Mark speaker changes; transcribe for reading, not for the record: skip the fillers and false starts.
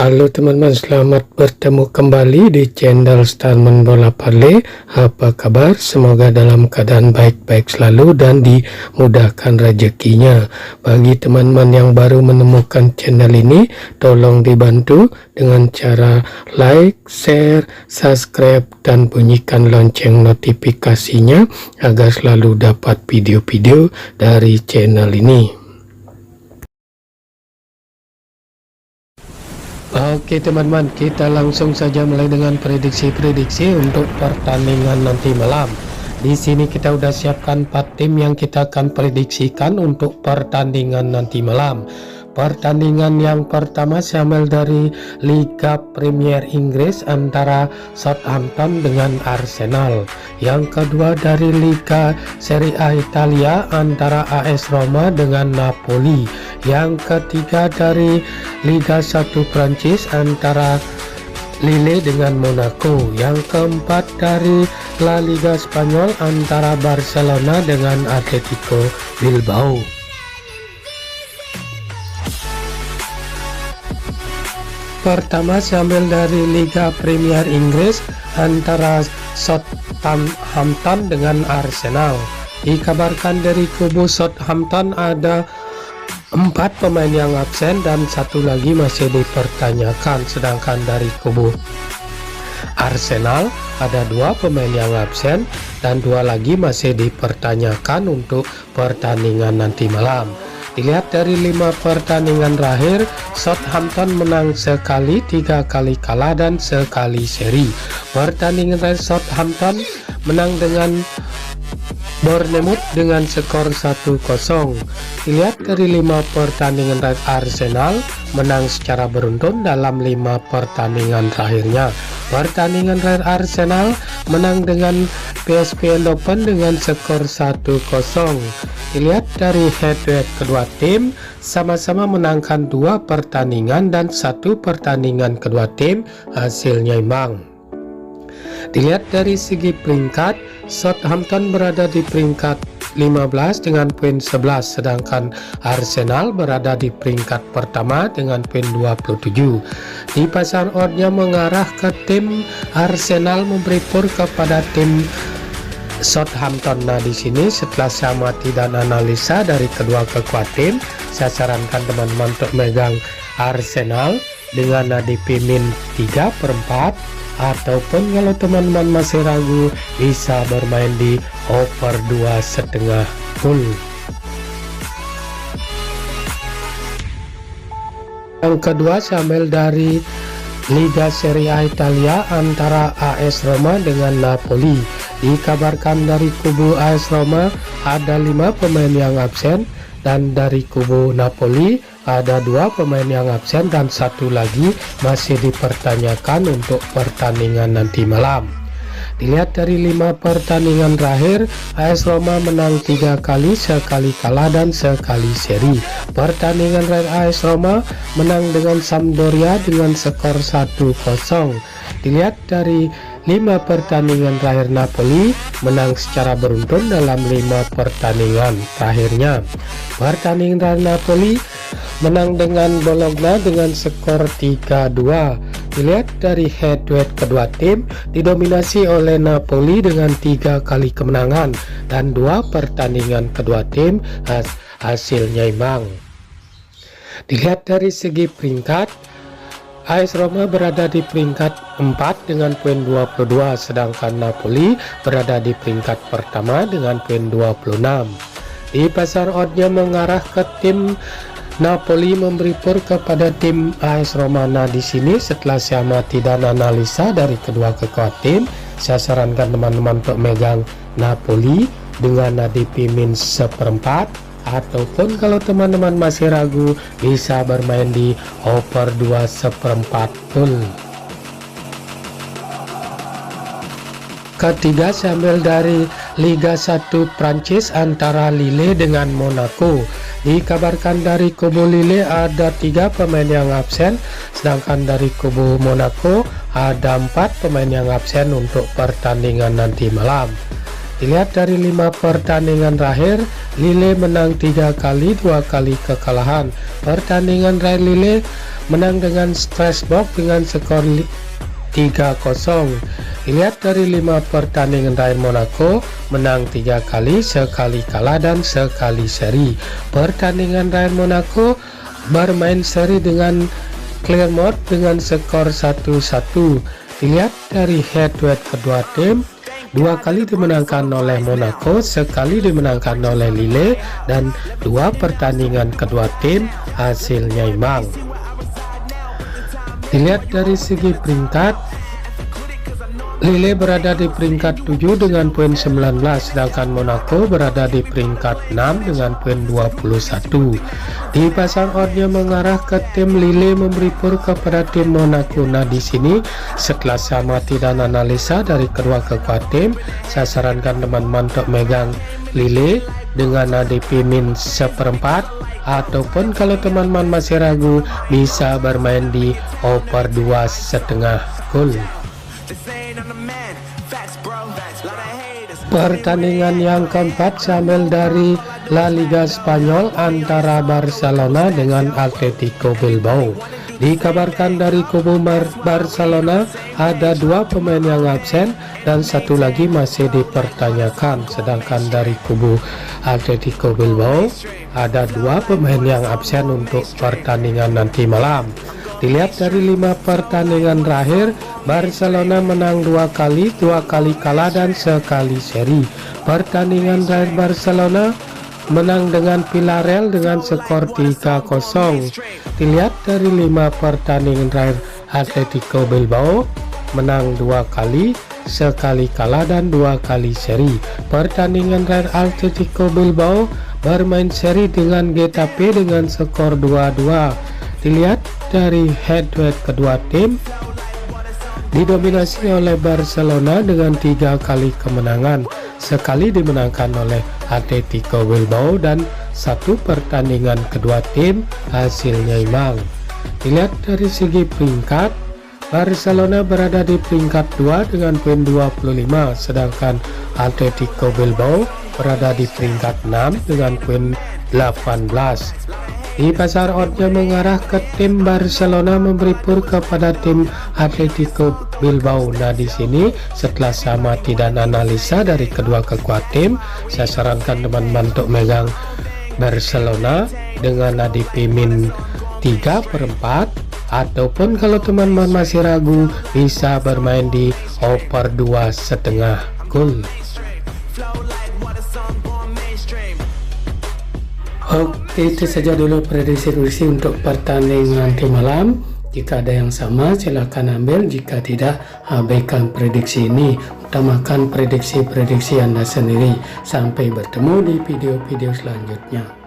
Speaker 1: Halo teman-teman, selamat bertemu kembali di channel Starman Bola Parley. Apa kabar? Semoga dalam keadaan baik-baik selalu dan dimudahkan rezekinya. Bagi teman-teman yang baru menemukan channel ini, tolong dibantu dengan cara like, share, subscribe, dan bunyikan lonceng notifikasinya agar selalu dapat video-video dari channel ini. Oke teman-teman, kita langsung saja mulai dengan prediksi-prediksi untuk pertandingan nanti malam. Di sini kita udah siapkan 4 tim yang kita akan prediksikan untuk pertandingan nanti malam. Pertandingan yang pertama sambil dari Liga Premier Inggris antara Southampton dengan Arsenal. Yang kedua dari Liga Serie A Italia antara AS Roma dengan Napoli. Yang ketiga dari Liga 1 Prancis antara Lille dengan Monaco. Yang keempat dari La Liga Spanyol antara Barcelona dengan Atletico Bilbao. Pertama sambil dari Liga Premier Inggris antara Southampton dengan Arsenal. Dikabarkan dari kubu Southampton ada 4 pemain yang absen dan 1 lagi masih dipertanyakan, sedangkan dari kubu Arsenal ada 2 pemain yang absen dan 2 lagi masih dipertanyakan untuk pertandingan nanti malam. Dilihat dari 5 pertandingan terakhir, Southampton menang sekali, 3 kali kalah dan sekali seri. Pertandingan terakhir Southampton menang dengan Bournemouth dengan skor 1-0. Dilihat dari 5 pertandingan terakhir, Arsenal menang secara beruntun dalam 5 pertandingan terakhirnya. Pertandingan terakhir Arsenal menang dengan PSV Eindhoven dengan skor 1-0. Dilihat dari head-to-head kedua tim, sama-sama menangkan 2 pertandingan dan 1 pertandingan kedua tim hasilnya imbang. Dilihat dari segi peringkat, Southampton berada di peringkat 15 dengan poin 11, sedangkan Arsenal berada di peringkat pertama dengan poin 27. Di pasar oddnya mengarah ke tim Arsenal, memberi pur kepada tim Southampton. Nah, di sini setelah saya amati dan analisa dari kedua kekuatan tim, saya sarankan teman-teman untuk megang Arsenal dengan ADP min 3/4, ataupun kalau teman-teman masih ragu bisa bermain di over 2,5 full. Yang kedua sambil dari Liga Serie A Italia antara AS Roma dengan Napoli. Dikabarkan dari kubu AS Roma ada 5 pemain yang absen dan dari kubu Napoli ada 2 pemain yang absen dan 1 lagi masih dipertanyakan untuk pertandingan nanti malam. Dilihat dari 5 pertandingan terakhir, AS Roma menang 3 kali, sekali kalah dan sekali seri. Pertandingan terakhir AS Roma menang dengan Sampdoria dengan skor 1-0. Dilihat dari 5 pertandingan terakhir, Napoli menang secara beruntun dalam 5 pertandingan terakhirnya. Pertandingan terakhir Napoli menang dengan Bologna dengan skor 3-2. Dilihat dari head-to-head kedua tim, didominasi oleh Napoli dengan 3 kali kemenangan dan 2 pertandingan kedua tim hasilnya imbang. Dilihat dari segi peringkat, AS Roma berada di peringkat 4 dengan poin 22, sedangkan Napoli berada di peringkat pertama dengan poin 26. Di pasar oddnya mengarah ke tim Napoli, memberi pur kepada tim AS Roma. Nah, di sini setelah saya amati dan analisa dari kedua kekuatan tim, saya sarankan teman-teman untuk megang Napoli dengan ADP min 1/4, ataupun kalau teman-teman masih ragu bisa bermain di over 2,4 full. Ketiga sambil dari Liga 1 Prancis antara Lille dengan Monaco. Dikabarkan dari kubu Lille ada 3 pemain yang absen, sedangkan dari kubu Monaco ada 4 pemain yang absen untuk pertandingan nanti malam. Dilihat dari 5 pertandingan terakhir, Lille menang 3 kali, 2 kali kekalahan. Pertandingan terakhir Lille menang dengan Strasbourg dengan skor 3-0. Dilihat dari 5 pertandingan terakhir, Monaco menang 3 kali, sekali kalah dan sekali seri. Pertandingan terakhir Monaco bermain seri dengan Clermont dengan skor 1-1. Dilihat dari head-to-head kedua tim, 2 kali dimenangkan oleh Monaco, sekali dimenangkan oleh Lille, dan 2 pertandingan kedua tim hasilnya imbang. Dilihat dari segi peringkat, Lille berada di peringkat 7 dengan poin 19, sedangkan Monaco berada di peringkat 6 dengan poin 21. Di pasar oddnya mengarah ke tim Lille memberi pur kepada tim Monaco. Nah, di sini setelah samati dan analisa dari kedua kekuatan tim, saya sarankan teman-teman untuk megang Lille dengan ADP min 1/4, ataupun kalau teman-teman masih ragu bisa bermain di over 2,5 gol. Pertandingan yang keempat sambil dari La Liga Spanyol antara Barcelona dengan Atletico Bilbao. Dikabarkan dari kubu Barcelona ada 2 pemain yang absen dan 1 lagi masih dipertanyakan, sedangkan dari kubu Atletico Bilbao ada 2 pemain yang absen untuk pertandingan nanti malam. Dilihat dari 5 pertandingan terakhir, Barcelona menang 2 kali, 2 kali kalah dan sekali seri. Pertandingan terakhir Barcelona menang dengan Villarreal dengan skor 3-0. Dilihat dari 5 pertandingan terakhir, Atletico Bilbao menang 2 kali, sekali kalah dan 2 kali seri. Pertandingan terakhir Atletico Bilbao bermain seri dengan Getafe dengan skor 2-2. Dilihat dari head-to-head kedua tim, didominasi oleh Barcelona dengan 3 kali kemenangan, sekali dimenangkan oleh Atletico Bilbao dan 1 pertandingan kedua tim hasilnya imbang. Dilihat dari segi peringkat, Barcelona berada di peringkat 2 dengan poin 25, sedangkan Atletico Bilbao berada di peringkat 6 dengan poin 18. Di pasar oddnya mengarah ke tim Barcelona memberi pur kepada tim Atletico Bilbao. Nah, di sini setelah samati dan analisa dari kedua kekuatan tim, saya sarankan teman-teman untuk megang Barcelona dengan ADP min 3/4, ataupun kalau teman-teman masih ragu bisa bermain di over 2,5 gol. Oke, itu saja dulu prediksi untuk pertandingan nanti malam. Jika ada yang sama silakan ambil, jika tidak abaikan prediksi ini. Utamakan prediksi-prediksi Anda sendiri. Sampai bertemu di video-video selanjutnya.